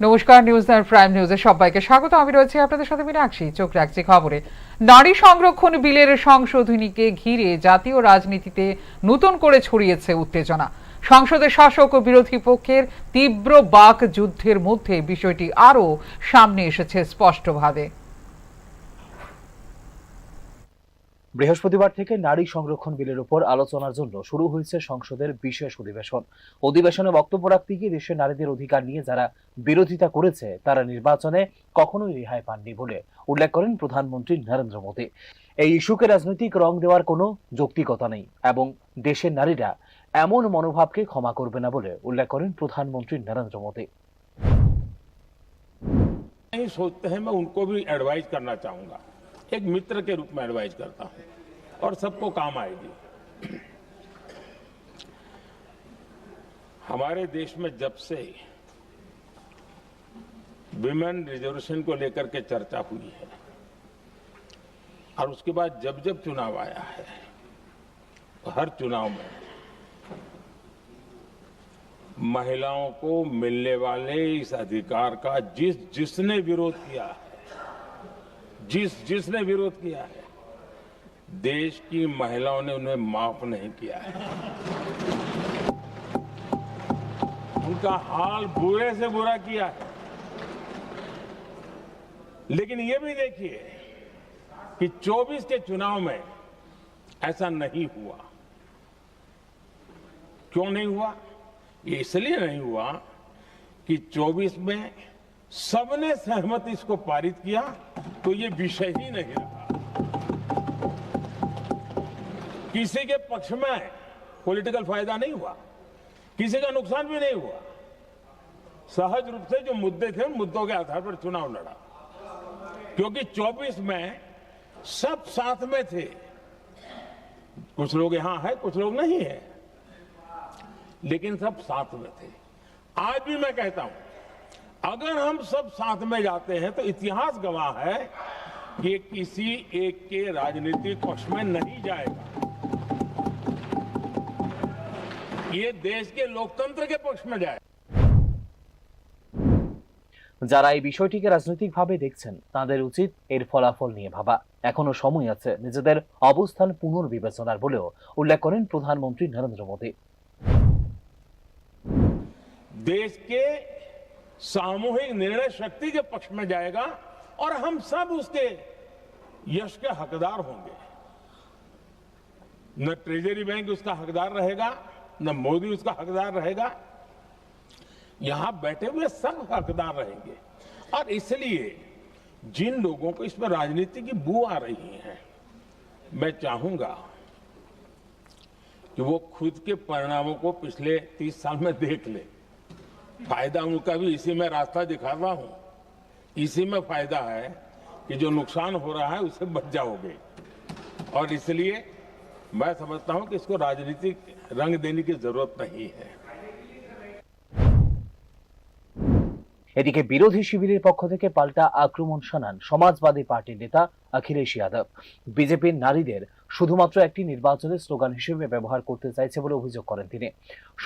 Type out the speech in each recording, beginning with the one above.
নমস্কার, নিউজ আর প্রাইম নিউজে সবাইকে স্বাগত। আমি রয়েছি আপনাদের সাথে মীনাক্ষী। চোখ রাখছি খবরে। নারী সংরক্ষণ বিলের সংশোধনীকে ঘিরে জাতীয় রাজনীতিতে নতুন করে ছড়িয়েছে উত্তেজনা। সংসদে শাসক ও বিরোধী পক্ষের তীব্র বাক যুদ্ধের মধ্যে বিষয়টি আরও সামনে এসেছে স্পষ্টভাবে। বৃহস্পতিবার থেকে নারী সংরক্ষণ বিলের উপর আলোচনার জন্য শুরু হয়েছে সংসদের বিশেষ অধিবেশনে বক্তব্য রাখতে গিয়ে দেশের নারীদের অধিকার নিয়ে যারা বিরোধিতা করেছে তারা নির্বাচনে কখনোই রেহাই পাননি বলে উল্লেখ করেন প্রধানমন্ত্রী নরেন্দ্র মোদী। এই ইস্যুকে রাজনৈতিক রং দেওয়ার কোনো যৌক্তিকতা নেই এবং দেশের নারীরা এমন মনোভাবকে ক্ষমা করবে না বলে উল্লেখ করেন প্রধানমন্ত্রী নরেন্দ্র মোদী। नहीं सोचते हैं, मैं उनको भी एडवाइज करना चाहूंगा, एक मित्र के रूप में एडवाइज करता हूं और सबको काम आएगी। हमारे देश में जब से विमेन रिजर्वेशन को लेकर के चर्चा हुई है और उसके बाद जब जब चुनाव आया है, हर चुनाव में महिलाओं को मिलने वाले इस अधिकार का जिसने विरोध किया है, जिसने विरोध किया है, देश की महिलाओं ने उन्हें माफ नहीं किया है। उनका हाल बुरे से बुरा किया है। लेकिन ये भी देखिए कि 24 के चुनाव में ऐसा नहीं हुआ। क्यों नहीं हुआ? ये इसलिए नहीं हुआ कि 24 में सबने सहमति इसको पारित किया, तो ये विषय ही नहीं रहा। किसी के पक्ष में पॉलिटिकल फायदा नहीं हुआ, किसी का नुकसान भी नहीं हुआ। सहज रूप से जो मुद्दे थे उन मुद्दों के आधार पर चुनाव लड़ा, क्योंकि 24 में सब साथ में थे। कुछ लोग यहां है, कुछ लोग नहीं है, लेकिन सब साथ में थे। आज भी मैं कहता हूं, अगर हम सब साथ में जाते हैं तो इतिहास गवाह है कि किसी एक के राजनीतिक पक्ष में नहीं जाएगा, ये देश के लोकतंत्र के पक्ष में जाएगा। যারা এই বিষয়টিকে রাজনৈতিকভাবে দেখছেন তাদের উচিত এর ফলাফল নিয়ে ভাবা। এখনো সময় আছে নিজেদের অবস্থান পুনর্বিবেচনার বলেও উল্লেখ করেন প্রধানমন্ত্রী নরেন্দ্র মোদী। देश के सामूहिक निर्णय शक्ति के पक्ष में जाएगा और हम सब उसके यश के हकदार होंगे। न ट्रेजरी बैंक उसका हकदार रहेगा, न मोदी उसका हकदार रहेगा, यहां बैठे हुए सब हकदार रहेंगे। और इसलिए जिन लोगों को इसमें राजनीति की बू आ रही है, मैं चाहूंगा कि वो खुद के परिणामों को पिछले 30 साल में देख ले। फायदा उनका भी इसी में रास्ता दिखा रहा हूं, इसी में फायदा है कि जो नुकसान हो रहा है उससे बच जाओगे। और इसलिए मैं समझता हूं कि इसको राजनीतिक रंग देने की जरूरत नहीं है। এদিকে বিরোধী শিবিরের পক্ষ থেকে পাল্টা আক্রমণ শানান সমাজবাদী পার্টির নেতা অখিলেশ যাদব। বিজেপির নারীদের শুধুমাত্র একটি নির্বাচনের স্লোগান হিসেবে ব্যবহার করতে চাইছে বলে অভিযোগ করেন তিনি।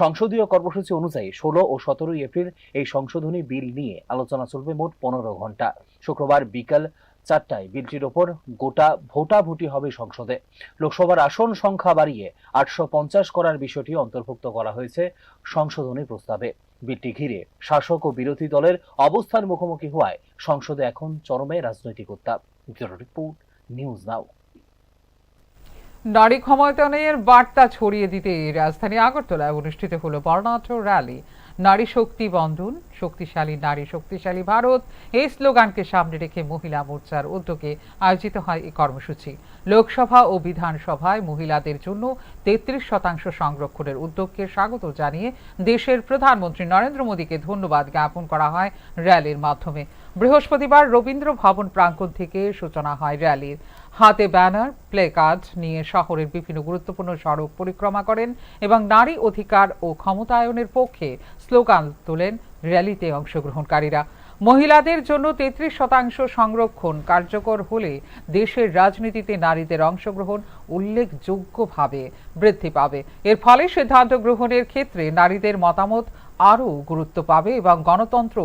সংসদীয় কর্মসূচি অনুযায়ী 16 ও 17 এপ্রিল এই সংশোধনী বিল নিয়ে আলোচনা চলবে মোট 15 ঘন্টা। শুক্রবার বিকাল 4টায় বিলটির ওপর ভোটাভুটি হবে সংসদে। লোকসভার আসন সংখ্যা বাড়িয়ে 850 করার বিষয়টি অন্তর্ভুক্ত করা হয়েছে সংশোধনী প্রস্তাবে। বিলটি ঘিরে শাসক ও বিরোধী দলের অবস্থান মুখোমুখি হওয়ায় সংসদে এখন চরমে রাজনৈতিক উত্তাপ। Report news now. নারী ক্ষমতায়নের বার্তা ছড়িয়ে দিতে রাজধানী আগরতলায় অনুষ্ঠিত হলো বর্ণাঢ্য র্যালি। নারী শক্তি বন্ধন, শক্তিশালী নারী শক্তিশালী ভারত, এই স্লোগানকে সামনে রেখে মহিলা মোর্চার উদ্যোগে আয়োজিত হয় এই কর্মসূচি। লোকসভা ও বিধানসভায় মহিলাদের জন্য 33% সংরক্ষণের উদ্যোগকে স্বাগত জানিয়ে দেশের প্রধানমন্ত্রী নরেন্দ্র মোদীকে ধন্যবাদ জ্ঞাপন করা হয় র্যালির মাধ্যমে। বৃহস্পতিবার রবীন্দ্র ভবন প্রাঙ্গণ থেকে সূচনা হয় র্যালির। হাতে ব্যানার, প্লে কার্ড নিয়ে শহরের বিভিন্ন গুরুত্বপূর্ণ সড়ক পরিক্রমা করেন এবং নারী অধিকার ও ক্ষমতায়নের পক্ষে স্লোগান তোলেন র্যালিতে অংশগ্রহণকারীরা। মহিলাদের জন্য 33% সংরক্ষণ কার্যকর হলে দেশের রাজনীতিতে নারীদের অংশগ্রহণ উল্লেখযোগ্যভাবে বৃদ্ধি পাবে। এর ফলে সিদ্ধান্ত গ্রহণের ক্ষেত্রে নারীদের মতামত আরও গুরুত্ব পাবে এবং গণতন্ত্র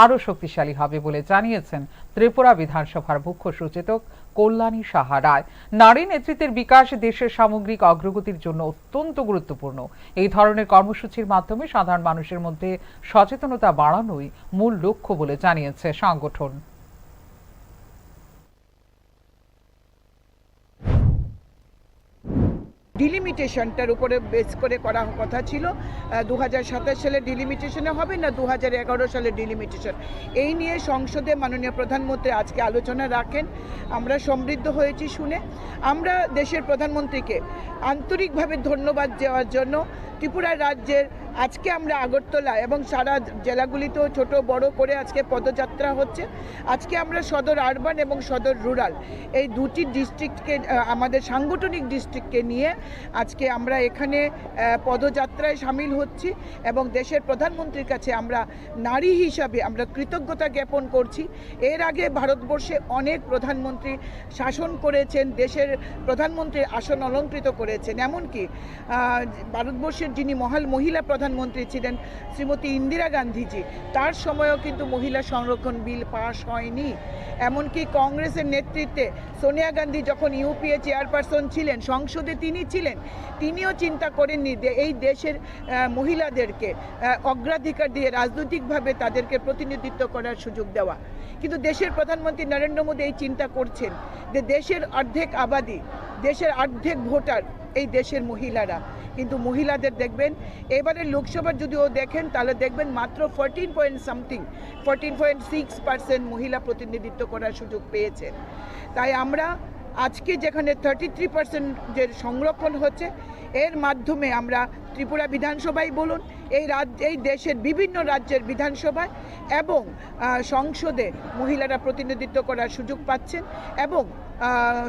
আরও শক্তিশালী হবে বলে জানিয়েছেন ত্রিপুরা বিধানসভার মুখ্য সচেতক কল্যাণী সাহা রায়। নারী নেতৃত্বের বিকাশ দেশের সামগ্রিক অগ্রগতির জন্য অত্যন্ত গুরুত্বপূর্ণ। এই ধরনের কর্মসূচির মাধ্যমে সাধারণ মানুষের মধ্যে সচেতনতা বাড়ানোই মূল লক্ষ্য বলে জানিয়েছে সংগঠন। ডিলিমিটেশনটার উপরে বেস করে করা কথা ছিল। 2027 সালে ডিলিমিটেশনে হবে না 2011 সালে ডিলিমিটেশন, এই নিয়ে সংসদে মাননীয় প্রধানমন্ত্রী আজকে আলোচনা রাখেন। আমরা সমৃদ্ধ হয়েছি শুনে। আমরা দেশের প্রধানমন্ত্রীকে আন্তরিকভাবে ধন্যবাদ দেওয়ার জন্য ত্রিপুরা রাজ্যের আজকে আমরা আগরতলা এবং সারা জেলাগুলিতেও ছোট বড় করে আজকে পদযাত্রা হচ্ছে। আজকে আমরা সদর আরবান এবং সদর রুরাল এই দুটি ডিস্ট্রিক্টকে, আমাদের সাংগঠনিক ডিস্ট্রিক্টকে নিয়ে আজকে আমরা এখানে পদযাত্রায় সামিল হচ্ছি এবং দেশের প্রধানমন্ত্রীর কাছে আমরা নারী হিসাবে আমরা কৃতজ্ঞতা জ্ঞাপন করছি। এর আগে ভারতবর্ষে অনেক প্রধানমন্ত্রী শাসন করেছেন, দেশের প্রধানমন্ত্রীর আসন অলঙ্কৃত করেছেন। এমনকি ভারতবর্ষের যিনি মহিলা প্রধানমন্ত্রী ছিলেন শ্রীমতী ইন্দিরা গান্ধীজি, তার সময়ও কিন্তু মহিলা সংরক্ষণ বিল পাশ হয়নি। এমনকি কংগ্রেসের নেতৃত্বে সোনিয়া গান্ধী যখন ইউপিএ চেয়ারপারসন ছিলেন, সংসদে তিনি ছিলেন, তিনিও চিন্তা করেননি যে এই দেশের মহিলাদেরকে অগ্রাধিকার দিয়ে রাজনৈতিকভাবে তাদেরকে প্রতিনিধিত্ব করার সুযোগ দেওয়া। কিন্তু দেশের প্রধানমন্ত্রী নরেন্দ্র মোদী এই চিন্তা করছেন যে দেশের অর্ধেক আবাদি, দেশের অর্ধেক ভোটার এই দেশের মহিলারা। কিন্তু মহিলাদের দেখবেন এবারে লোকসভার যদিও দেখেন তাহলে দেখবেন মাত্র 14.6% মহিলা প্রতিনিধিত্ব করার সুযোগ পেয়েছেন। তাই আমরা আজকে যেখানে 33% যে সংরক্ষণ হচ্ছে, এর মাধ্যমে আমরা ত্রিপুরা বিধানসভায় বলুন, এই দেশের বিভিন্ন রাজ্যের বিধানসভায় এবং সংসদে মহিলারা প্রতিনিধিত্ব করার সুযোগ পাচ্ছেন এবং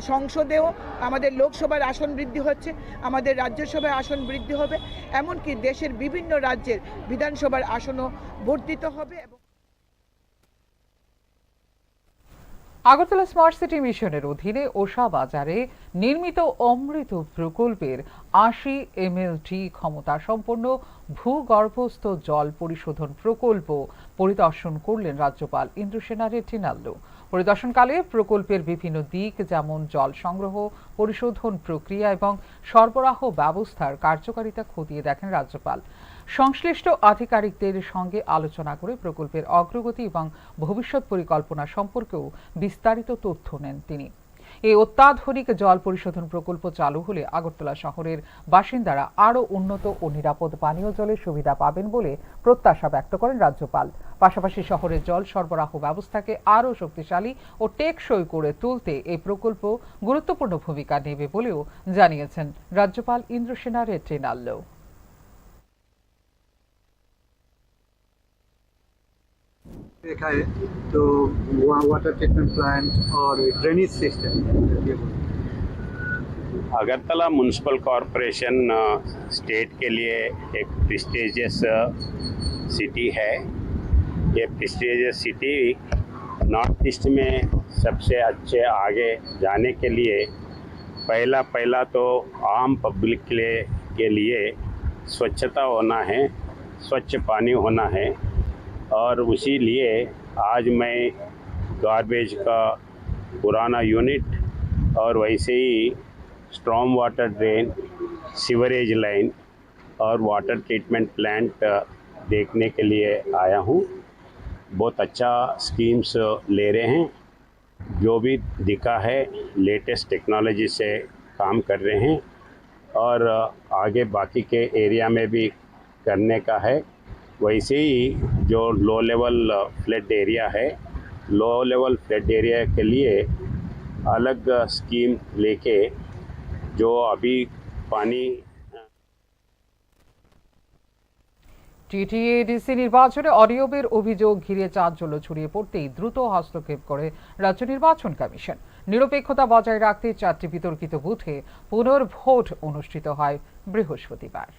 সংসদেও আমাদের লোকসভার আসন বৃদ্ধি হচ্ছে, আমাদের রাজ্যসভায় আসন বৃদ্ধি হবে, এমনকি দেশের বিভিন্ন রাজ্যের বিধানসভার আসনও বর্ধিত হবে। আগরতলা স্মার্ট সিটি মিশনের অধীনে ওষা বাজারে নির্মিত অমৃত প্রকল্পের 80 MLT ক্ষমতা সম্পন্ন ভূগর্ভস্থ জল পরিশোধন প্রকল্প পরিদর্শন করলেন রাজ্যপাল ইন্দ্রসেনা রেড্ডি নাল্লু। পরিদর্শনকালে প্রকল্পের বিভিন্ন দিক যেমন জল সংগ্রহ, পরিশোধন প্রক্রিয়া এবং সরবরাহ ব্যবস্থার কার্যকারিতা খতিয়ে দেখেন রাজ্যপাল। সংশ্লিষ্ট আধিকারিকদের সঙ্গে আলোচনা করে প্রকল্পের অগ্রগতি এবং ভবিষ্যৎ পরিকল্পনা সম্পর্কেও বিস্তারিত তথ্য নেন তিনি। এই অত্যাধুনিক জল পরিশোধন প্রকল্প চালু হলে আগরতলা শহরের বাসিন্দারা আরও উন্নত ও নিরাপদ পানীয় জলের সুবিধা পাবেন বলে প্রত্যাশা ব্যক্ত করেন রাজ্যপাল। পাশাপাশি শহরের জল সরবরাহ ব্যবস্থাকে আরও শক্তিশালী ও টেকসই করে তুলতে এই প্রকল্প গুরুত্বপূর্ণ ভূমিকা নেবে বলেও জানিয়েছেন রাজ্যপাল ইন্দ্রসেনা রেড্ডি নাল্লু। देखा है तो वहाँ वाटर ट्रीटमेंट प्लांट और drainage system. Agartala municipal corporation state के लिए एक प्रेस्टिजियस सिटी है। ये प्रेस्टिजियस सिटी नॉर्थ ईस्ट में सबसे अच्छे आगे जाने के लिए पहला तो आम पब्लिक के लिए स्वच्छता होना है, स्वच्छ पानी होना है। और उसी लिए आज मैं गार्बेज का पुराना यूनिट और वैसे ही storm water drain, sewerage line और वाटर ट्रीटमेंट प्लांट देखने के लिए आया हूँ। बहुत अच्छा स्कीम्स ले रहे हैं, जो भी दिखा है लेटेस्ट टेक्नोलॉजी से काम कर रहे हैं और आगे बाकी के एरिया में भी करने का है। वैसे ही जो लो लेवल फ्लड एरिया है, लो लेवल फ्लड एरिया के लिए अलग स्कीम लेके जो अभी पानी টিটিএডিসি নির্বাচনে অনিয়মের অভিযোগ ঘিরে চাঞ্চল্য ছড়িয়ে পড়তেই দ্রুত হস্তক্ষেপ করে রাজ্য নির্বাচন কমিশন। নিরপেক্ষতা বজায় রাখতে 4টি বিতর্কিত বুথে পুনর্ভোট অনুষ্ঠিত হয় বৃহস্পতিবার।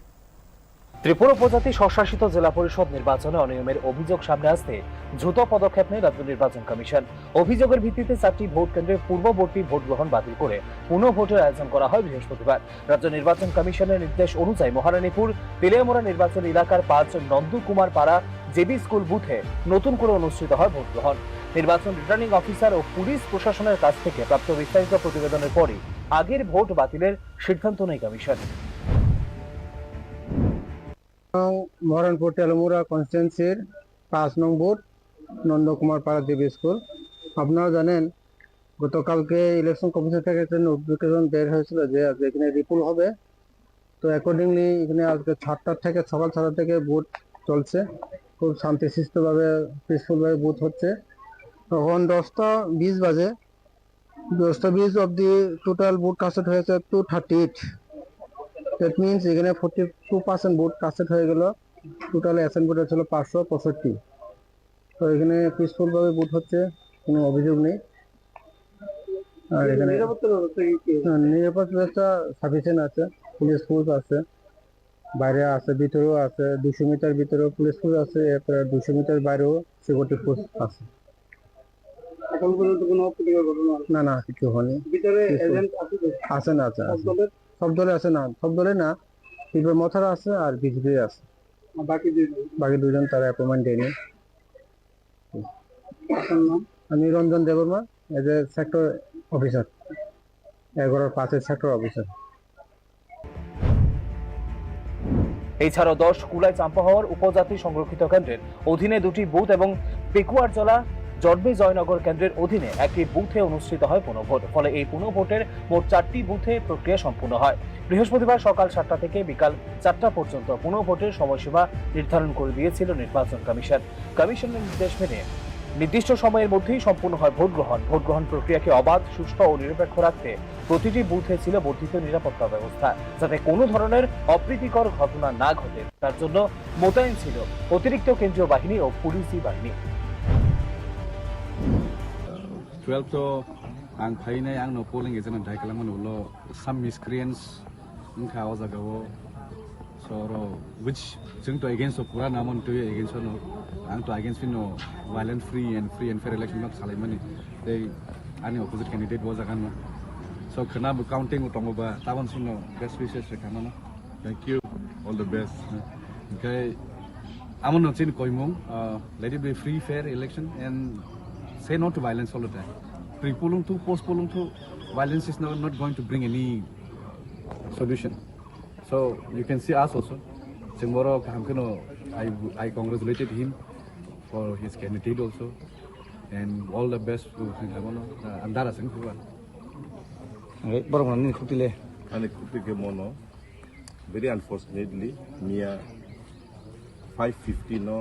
ত্রিপুরা উপজাতি স্বশাসিত জেলা পরিষদ নির্বাচনে অনিয়মের অভিযোগ সামনে আসতে দ্রুত পদক্ষেপ নেয় রাজ্য নির্বাচন কমিশন। অভিযোগের ভিত্তিতে 4টি ভোট কেন্দ্রে পূর্ববর্তী ভোট গ্রহণ বাতিল করে পুনঃ ভোটের আয়োজন করা হয় বৃহস্পতিবার। রাজ্য নির্বাচন কমিশনের নির্দেশ অনুযায়ী মহারানীপুর তেলিয়ামুড়া নির্বাচন এলাকার 5 নন্দকুমার পাড়া জেবি স্কুল বুথে নতুন করে অনুষ্ঠিত হয় ভোট গ্রহণ। নির্বাচন রিটার্নিং অফিসার ও পুলিশ প্রশাসনের কাছ থেকে প্রাপ্ত বিস্তারিত প্রতিবেদনের পরই আগের ভোট বাতিলের সিদ্ধান্ত নেয় কমিশন। মহারানপুর তেলিয়ামুড়া কনস্টিটুয়েন্সির 5 নং বুথ নন্দকুমার পাড়া দেবী স্কুল। আপনারা জানেন গতকালকে ইলেকশন কমিশন থেকে একটা নোটিফিকেশন বের হয়েছিল যে আজকে এখানে রিপুল হবে। তো অ্যাকর্ডিংলি এখানে আজকে 6টা থেকে সকাল 6টা থেকে বুথ চলছে, খুব শান্তিশিষ্টভাবে পিসফুলভাবে বুথ হচ্ছে। তখন 10:20 বাজে 10:20 অবধি টোটাল বুথ কাস্টেড হয়েছে 238। দ্যাট মিনস এখানে 42% ভোট কাস্টেড হয়ে গেল। টোটাল অ্যাসেন্ট ভোট ছিল 565। তো এখানে পিসফুলভাবে ভোট হচ্ছে, কোনো অভিযোগ নেই। আর এখানে নিরাপত্তা ব্যবস্থা সাফিসিয়েন্ট আছে, পুলিশ ফোর্স আছে, বাইরে আছে, ভিতরেও আছে। 200 মিটার ভিতরেও পুলিশ ফোর্স আছে, এরপরে 200 মিটার বাইরেও সিকিউরিটি ফোর্স আছে। এখন পর্যন্ত কোনো অপ্রীতিকর ঘটনা না কিছু হয়নি। ভিতরে এজেন্ট আছে না? আছে, সব দলে আছে না, সব দলে না, ত্রিপুরা মথারা আছে আর বিজেপি আছে। বাকি দুজন তারা অ্যাপয়েন্টমেন্ট দেয়নি। আমি Ranjan Debbarma, as a sector officer, 11-5 sector officer. এছাড়াও 10 কুলাই চাম্পাহাওয়ার উপজাতি সংরক্ষিত কেন্দ্রের অধীনে 2টি বুথ এবং পেকুয়ারজলা জন্মে জয়নগর কেন্দ্রের অধীনে একটি বুথে অনুষ্ঠিত হয় পুনঃভোট। ফলে এই পুনঃভোটের মোট 4টি বুথে প্রক্রিয়া সম্পূর্ণ হয়। বৃহস্পতিবার সকাল 7টা থেকে বিকাল 4টা পর্যন্ত পুনঃভোটের সময়সীমা নির্ধারণ করে দিয়েছিল নির্বাচন কমিশন। কমিশনের নির্দেশ মেনে নির্দিষ্ট সময়ের মধ্যেই সম্পূর্ণ হয় ভোট গ্রহণ। ভোট গ্রহণ প্রক্রিয়াকে অবাধ, সুষ্ঠু ও নিরপেক্ষ রাখতে প্রতিটি বুথে ছিল বর্ধিত নিরাপত্তা ব্যবস্থা, যাতে কোনো ধরনের অপ্রীতিকর ঘটনা না ঘটে তার জন্য মোতায়েন ছিল অতিরিক্ত কেন্দ্রীয় বাহিনী ও পুলিশি বাহিনী। 12 to ang phainai ang no polling agent dai kalang no lo some miscreants ingkha o jaga o so ro which jeng to against so pura namon to against no ang to against no violent free and fair election not salai mani they ani opposite candidate was akan no so khana counting utong ba tabon suno best wishes rekana no thank you all the best okay amon no chin koimung let it be free fair election and say no to violence all the time. Pre-polling to post-polling to violence is not going to bring any solution. So you can see us also. Tomorrow, I congratulated him for his candidate also, and all the best to Andara Singh. Very unfortunately, near 5:50 no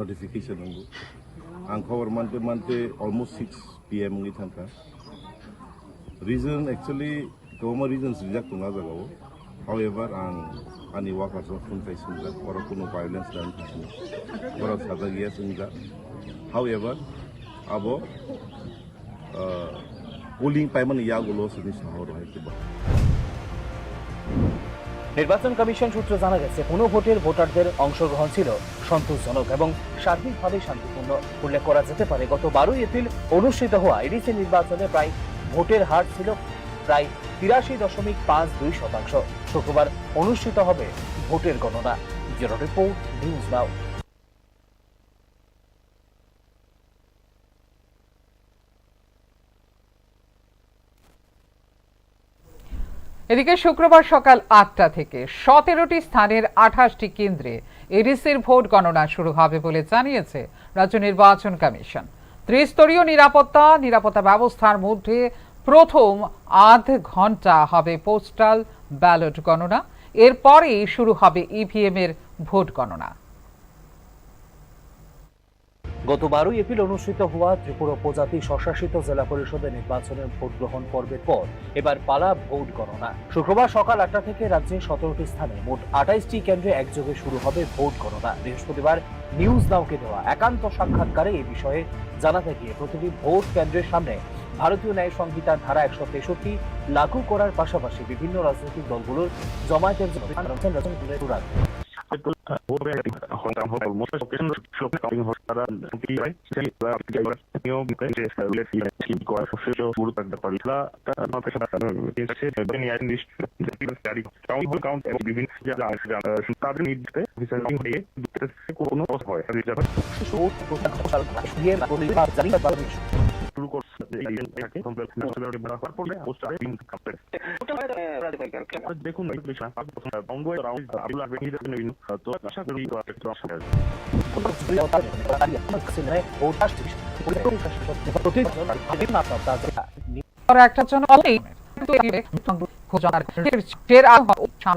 notification nunggu. Ang cover monte almost 6 PM ngi thanka. Reason actually government reasons reject tunga jagao. However, ani workers of funtai sunga or kuno violence dan thakni. Or sadagia sunga. However, abo polling payment yagulo sini shahor hai ke ba. নির্বাচন commission সূত্রে জানা গেছে পুনঃভোটের ভোটারদের অংশগ্রহণ ছিল সন্তোষজনক এবং সার্বিকভাবে শান্তিপূর্ণ। উল্লেখ করা যেতে পারে গত 12 এপ্রিল অনুষ্ঠিত হওয়া এডিসি নির্বাচনে প্রায় ভোটের হার ছিল প্রায় 83.52%। শুক্রবার অনুষ্ঠিত হবে ভোটের গণনা। Bureau report, news now. এদিকে শুক্রবার সকাল 8টা থেকে 17টি স্থানের 28টি কেন্দ্রে এডিসির ভোট গণনা শুরু হবে বলে জানিয়েছে রাজ্য নির্বাচন কমিশন। ত্রিস্তরীয় নিরাপত্তা ব্যবস্থার মধ্যে প্রথম আধ ঘন্টা হবে পোস্টাল ব্যালট গণনা, এরপরেই শুরু হবে ইভিএম এর ভোট গণনা। গত 12 এপ্রিল অনুষ্ঠিত হওয়া ত্রিপুরা উপজাতি স্বশাসিত জেলা পরিষদের নির্বাচনের ভোট গ্রহণ পর্বের পর এবার পালা ভোট গণনা। শুক্রবার সকাল 8টা থেকে রাজ্যের 17টি স্থানে মোট 28টি কেন্দ্রে একযোগে শুরু হবে ভোট গণনা। বৃহস্পতিবার নিউজ নাওকে দেওয়া একান্ত সাক্ষাৎকারে এই বিষয়ে জানাতে গিয়ে প্রতিটি ভোট কেন্দ্রের সামনে ভারতীয় ন্যায় সংহিতার ধারা 163 লাগু করার পাশাপাশি বিভিন্ন রাজনৈতিক দলগুলোর জমায়েতের জন্য দেখুন আর একটা জন্য খোঁজার চের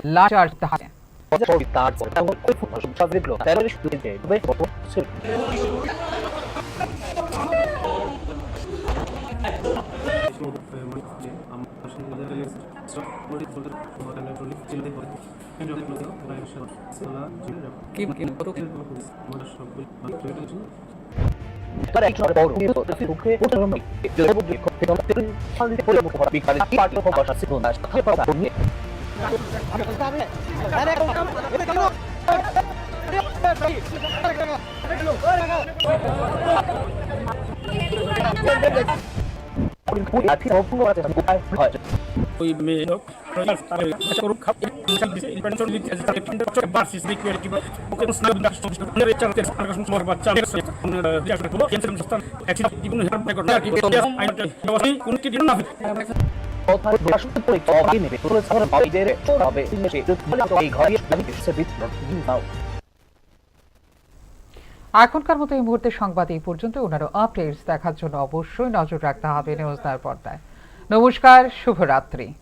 লাচার তাহাতে We may not এখনকার মতো এই মুহূর্তে সংবাদ এই পর্যন্ত। ওনারও আপডেটস দেখার জন্য অবশ্যই নজর রাখতে হবে নিউজ নাওর পর্দায়। নমস্কার, শুভরাত্রি।